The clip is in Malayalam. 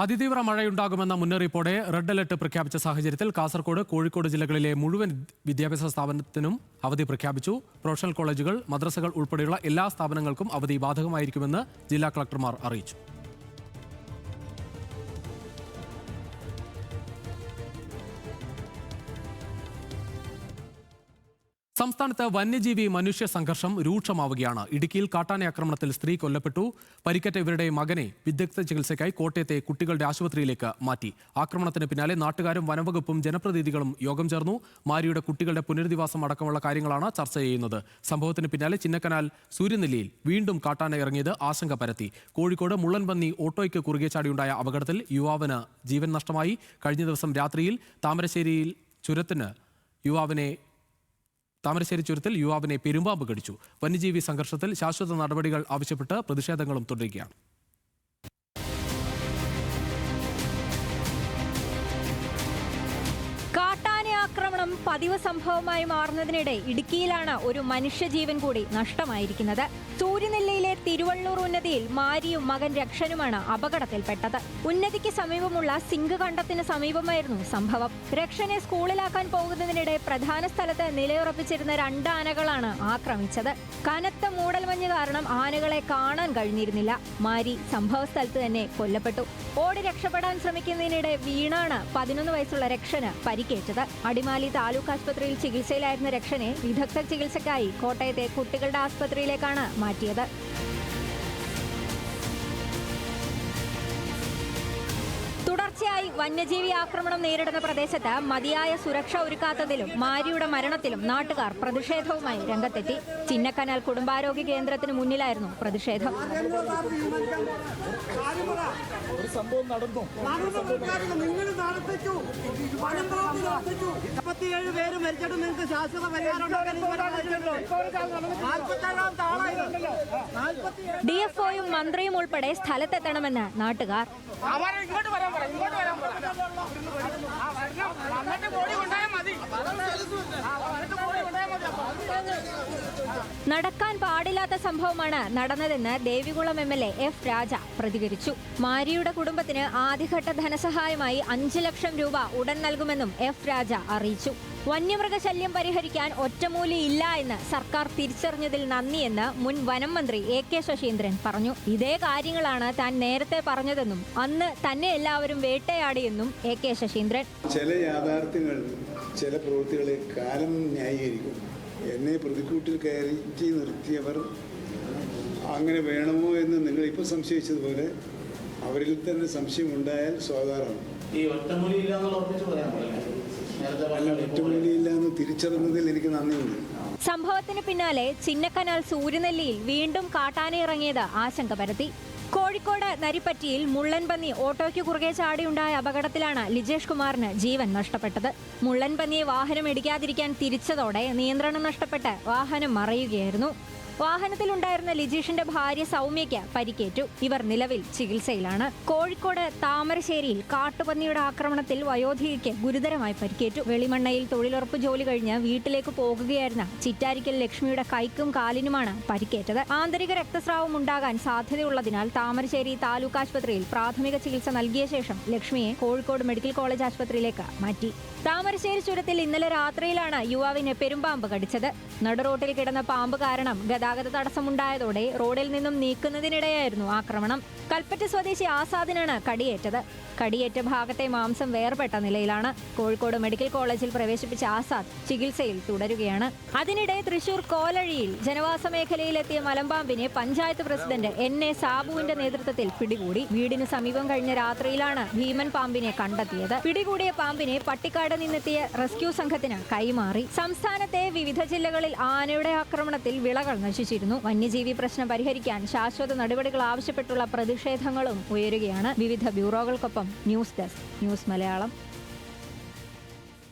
അതിതീവ്ര മഴയുണ്ടാകുമെന്ന മുന്നറിയിപ്പോടെ റെഡ് അലർട്ട് പ്രഖ്യാപിച്ച സാഹചര്യത്തിൽ കാസർഗോഡ്, കോഴിക്കോട് ജില്ലകളിലെ മുഴുവൻ വിദ്യാഭ്യാസ സ്ഥാപനത്തിനും അവധി പ്രഖ്യാപിച്ചു. പ്രൊഫഷണൽ കോളേജുകൾ, മദ്രസകൾ ഉൾപ്പെടെയുള്ള എല്ലാ സ്ഥാപനങ്ങൾക്കും അവധി ബാധകമായിരിക്കുമെന്ന് ജില്ലാ കളക്ടർമാർ അറിയിച്ചു. സംസ്ഥാനത്ത് വന്യജീവി മനുഷ്യ സംഘർഷം രൂക്ഷമാവുകയാണ്. ഇടുക്കിയിൽ കാട്ടാന ആക്രമണത്തിൽ സ്ത്രീ കൊല്ലപ്പെട്ടു. പരിക്കേറ്റ ഇവരുടെ മകനെ വിദഗ്ധ ചികിത്സയ്ക്കായി കോട്ടയത്തെ കുട്ടികളുടെ ആശുപത്രിയിലേക്ക് മാറ്റി. ആക്രമണത്തിന് പിന്നാലെ നാട്ടുകാരും വനംവകുപ്പും ജനപ്രതിനിധികളും യോഗം ചേർന്നു. മാരിയുടെ കുട്ടികളുടെ പുനരധിവാസം അടക്കമുള്ള കാര്യങ്ങളാണ് ചർച്ച ചെയ്യുന്നത്. സംഭവത്തിന് പിന്നാലെ ചിന്നക്കനാൽ സൂര്യനെല്ലിയിൽ വീണ്ടും കാട്ടാന ഇറങ്ങിയത് ആശങ്ക പരത്തി. കോഴിക്കോട് മുള്ളൻപന്നി ഓട്ടോയ്ക്ക് കുറുകെ ചാടിയുണ്ടായ അപകടത്തിൽ യുവാവിന് ജീവൻ നഷ്ടമായി. കഴിഞ്ഞ ദിവസം രാത്രിയിൽ താമരശ്ശേരി ചുരത്തിൽ യുവാവിനെ പെരുമ്പാമ്പ് കടിച്ചു. വന്യജീവി സംഘർഷത്തിൽ ശാശ്വത നടപടികൾ ആവശ്യപ്പെട്ട് പ്രതിഷേധങ്ങളും തുടരുകയാണ്. ആക്രമണം പതിവ് സംഭവമായി മാറുന്നതിനിടെ ഇടുക്കിയിലാണ് ഒരു മനുഷ്യജീവൻ കൂടി നഷ്ടമായിരിക്കുന്നത്. സൂര്യനെല്ലിയിലെ തിരുവള്ളൂർ ഉന്നതിയിൽ മാരിയും മകൻ രക്ഷനുമാണ് അപകടത്തിൽപ്പെട്ടത്. ഉന്നതിക്ക് സമീപമുള്ള സിങ്ക് കണ്ടത്തിന് സമീപമായിരുന്നു സംഭവം. രക്ഷനെ സ്കൂളിലാക്കാൻ പോകുന്നതിനിടെ പ്രധാന സ്ഥലത്ത് നിലയുറപ്പിച്ചിരുന്ന 2 ആനകളാണ് ആക്രമിച്ചത്. കനത്ത മൂടൽമഞ്ഞ് കാരണം ആനകളെ കാണാൻ കഴിഞ്ഞിരുന്നില്ല. മാരി സംഭവ സ്ഥലത്ത് തന്നെ കൊല്ലപ്പെട്ടു. ഓടി രക്ഷപ്പെടാൻ ശ്രമിക്കുന്നതിനിടെ വീണാണ് 11 വയസ്സുള്ള രക്ഷന് പരിക്കേറ്റത്. അടിമാലി താലൂക്ക് ആശുപത്രിയിൽ ചികിത്സയിലായിരുന്ന രക്ഷനെ വിദഗ്ധ ചികിത്സയ്ക്കായി കോട്ടയത്തെ കുട്ടികളുടെ ആശുപത്രിയിലേക്കാണ് മാറ്റിയത്. തുടർച്ചയായി വന്യജീവി ആക്രമണം നേരിടുന്ന പ്രദേശത്ത് മതിയായ സുരക്ഷ ഒരുക്കാത്തതിലും മാരിയുടെ മരണത്തിലും നാട്ടുകാർ പ്രതിഷേധവുമായി രംഗത്തെത്തി. ചിന്നക്കനാൽ കുടുംബാരോഗ്യ കേന്ദ്രത്തിന് മുന്നിലായിരുന്നു പ്രതിഷേധം. ഡിഎഫ്ഒയും മന്ത്രിയും ഉൾപ്പെടെ സ്ഥലത്തെത്തണമെന്ന് നാട്ടുകാർ. നടക്കാൻ പാടില്ലാത്ത സംഭവമാണ് നടന്നതെന്ന് ദേവികുളം MLA എഫ് രാജ പ്രതികരിച്ചു. മാരിയുടെ കുടുംബത്തിന് ആദ്യഘട്ട ധനസഹായമായി 5 ലക്ഷം രൂപ ഉടൻ നൽകുമെന്നും എഫ് രാജ അറിയിച്ചു. വന്യമൃഗശല്യം പരിഹരിക്കാൻ ഒറ്റമൂലിയില്ല എന്ന് സർക്കാർ തിരിച്ചറിഞ്ഞതിൽ നന്ദിയെന്ന് മുൻ വനം മന്ത്രി AK ശശീന്ദ്രൻ പറഞ്ഞു. ഇതേ കാര്യങ്ങളാണ് താൻ നേരത്തെ പറഞ്ഞതെന്നും അന്ന് തന്നെ എല്ലാവരും വേട്ടയാടിയെന്നും AK ശശീന്ദ്രൻ. ചില യാഥാർത്ഥ്യങ്ങൾ, ചില പ്രവൃത്തികളെ കാലം ന്യായീകരിക്കും. എന്നെ പ്രതിക്കൂട്ടിൽ കയറ്റി നിർത്തിയവർ അങ്ങനെ വേണമോ എന്ന് നിങ്ങൾ ഇപ്പോൾ സംശയിച്ചതുപോലെ അവരിൽ തന്നെ സംശയം ഉണ്ടായാൽ സ്വാഭാവികമാണ്. ഒറ്റമൂലിയില്ലെന്ന് തിരിച്ചറിഞ്ഞതിൽ എനിക്ക് നന്ദിയുണ്ട്. സംഭവത്തിന് പിന്നാലെ ചിന്നക്കനാൽ സൂര്യനെല്ലിയിൽ വീണ്ടും കാട്ടാന ഇറങ്ങിയത് ആശങ്ക പരത്തി. കോഴിക്കോട് നരിപ്പറ്റിയിൽ മുള്ളൻപന്നി ഓട്ടോയ്ക്ക് കുറുകെ ചാടിയുണ്ടായ അപകടത്തിലാണ് ലിജേഷ് കുമാറിന് ജീവൻ നഷ്ടപ്പെട്ടത്. മുള്ളൻപന്നിയെ വാഹനം ഇടിക്കാതിരിക്കാൻ തിരിച്ചതോടെ നിയന്ത്രണം നഷ്ടപ്പെട്ട് വാഹനം മറിയുകയായിരുന്നു. വാഹനത്തിലുണ്ടായിരുന്ന ലിജീഷിന്റെ ഭാര്യ സൗമ്യയ്ക്ക് പരിക്കേറ്റു. ഇവർ നിലവിൽ ചികിത്സയിലാണ്. കോഴിക്കോട് താമരശ്ശേരിയിൽ കാട്ടുപന്നിയുടെ ആക്രമണത്തിൽ വയോധികയ്ക്ക് ഗുരുതരമായി പരിക്കേറ്റു. വെളിമണ്ണയിൽ തൊഴിലുറപ്പ് ജോലി കഴിഞ്ഞ് വീട്ടിലേക്ക് പോകുകയായിരുന്ന ചിറ്റാരിക്കൽ ലക്ഷ്മിയുടെ കൈക്കും കാലിനുമാണ് പരിക്കേറ്റത്. ആന്തരിക രക്തസ്രാവം ഉണ്ടാകാൻ സാധ്യതയുള്ളതിനാൽ താമരശ്ശേരി താലൂക്ക് ആശുപത്രിയിൽ പ്രാഥമിക ചികിത്സ നൽകിയ ശേഷം ലക്ഷ്മിയെ കോഴിക്കോട് മെഡിക്കൽ കോളേജ് ആശുപത്രിയിലേക്ക് മാറ്റി. താമരശ്ശേരി ചുരത്തിൽ ഇന്നലെ രാത്രിയിലാണ് യുവാവിനെ പെരുമ്പാമ്പ് കടിച്ചത്. നടുറോട്ടിൽ കിടന്ന പാമ്പ് കാരണം ഗതാഗത തടസ്സമുണ്ടായതോടെ റോഡിൽ നിന്നും നീക്കുന്നതിനിടെയായിരുന്നു ആക്രമണം. കൽപ്പറ്റ സ്വദേശി ആസാദിനാണ് കടിയേറ്റത്. കടിയേറ്റ ഭാഗത്തെ മാംസം വേർപെട്ട നിലയിലാണ്. കോഴിക്കോട് മെഡിക്കൽ കോളേജിൽ പ്രവേശിപ്പിച്ച ആസാദ് ചികിത്സയിൽ തുടരുകയാണ്. അതിനിടെ തൃശൂർ കോലഴിയിൽ ജനവാസ മേഖലയിലെത്തിയ മലമ്പാമ്പിനെ പഞ്ചായത്ത് പ്രസിഡന്റ് NA സാബുവിന്റെ നേതൃത്വത്തിൽ പിടികൂടി. വീടിന് സമീപം കഴിഞ്ഞ രാത്രിയിലാണ് ഭീമൻ പാമ്പിനെ കണ്ടെത്തിയത്. പിടികൂടിയ പാമ്പിനെ പട്ടിക്കാട് നിന്നെത്തിയ റെസ്ക്യൂ സംഘത്തിന് കൈമാറി. സംസ്ഥാനത്തെ വിവിധ ജില്ലകളിൽ ആനയുടെ ആക്രമണത്തിൽ വിളകൾ നശിച്ചിരുന്നു. വന്യജീവി പ്രശ്നം പരിഹരിക്കാൻ ശാശ്വത നടപടികൾ ആവശ്യപ്പെട്ടുള്ള പ്രതിഷേധങ്ങളും ഉയരുകയാണ്. വിവിധ ബ്യൂറോകൾക്കൊപ്പം ന്യൂസ് ഡെസ്ക്, ന്യൂസ് മലയാളം.